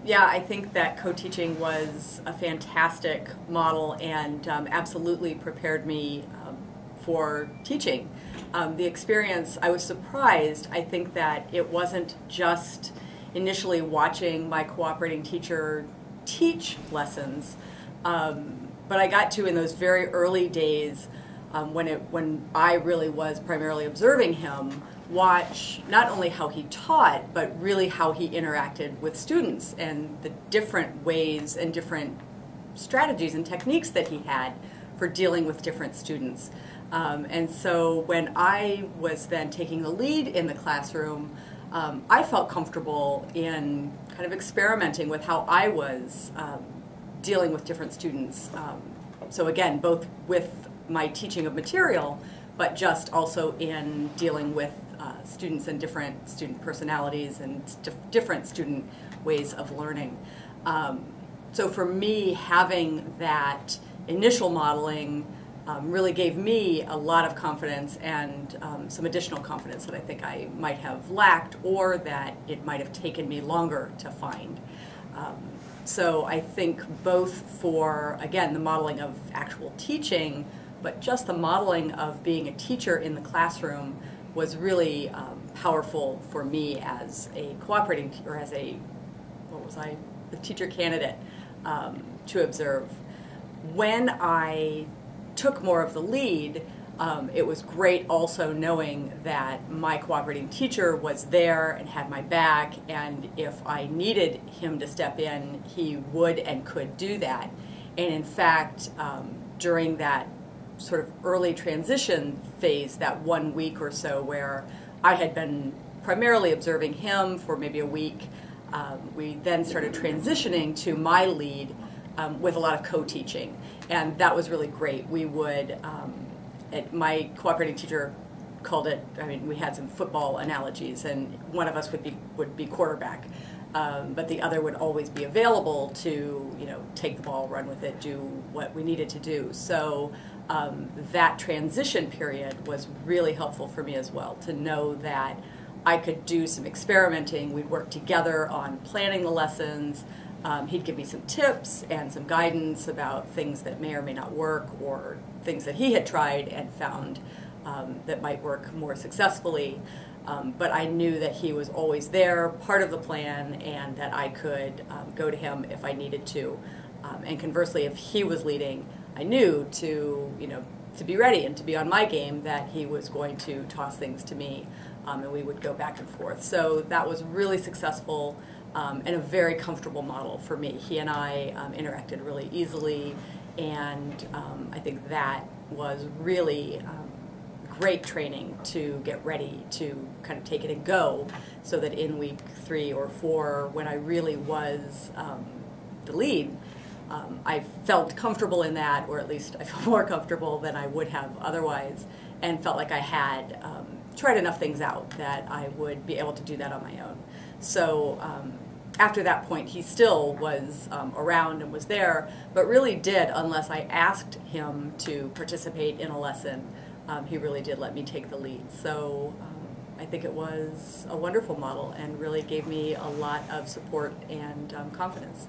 Yeah, I think that co-teaching was a fantastic model and absolutely prepared me for teaching. The experience, I was surprised. I think that it wasn't just initially watching my cooperating teacher teach lessons, but I got to, in those very early days, when I really was primarily observing him, watch not only how he taught, but really how he interacted with students and the different ways and different strategies and techniques that he had for dealing with different students. And so when I was then taking the lead in the classroom, I felt comfortable in kind of experimenting with how I was dealing with different students. So again, both with my teaching of material, but just also in dealing with students and different student personalities and different student ways of learning. So for me, having that initial modeling really gave me a lot of confidence and some additional confidence that I think I might have lacked or that it might have taken me longer to find. So I think both for, again, the modeling of actual teaching, but just the modeling of being a teacher in the classroom was really powerful for me as a cooperating, or as a, the teacher candidate to observe. When I took more of the lead, it was great also knowing that my cooperating teacher was there and had my back, and if I needed him to step in, he would and could do that. And in fact, during that sort of early transition phase, that 1 week or so where I had been primarily observing him for maybe a week, we then started transitioning to my lead with a lot of co-teaching, and that was really great. We would, my cooperating teacher called it, I mean, we had some football analogies, and one of us would be quarterback, but the other would always be available to, take the ball, run with it, do what we needed to do. So that transition period was really helpful for me as well, to know that I could do some experimenting. We'd work together on planning the lessons. He'd give me some tips and some guidance about things that may or may not work, or things that he had tried and found that might work more successfully. But I knew that he was always there, part of the plan, and that I could go to him if I needed to. And conversely, if he was leading, I knew to be ready and to be on my game, that he was going to toss things to me, and we would go back and forth. So that was really successful and a very comfortable model for me. He and I interacted really easily, and I think that was really great training to get ready to kind of take it and go, so that in week 3 or 4, when I really was the lead, I felt comfortable in that, or at least I felt more comfortable than I would have otherwise, and felt like I had tried enough things out that I would be able to do that on my own. So after that point, he still was around and was there, but really did, unless I asked him to participate in a lesson, he really did let me take the lead. So I think it was a wonderful model and really gave me a lot of support and confidence.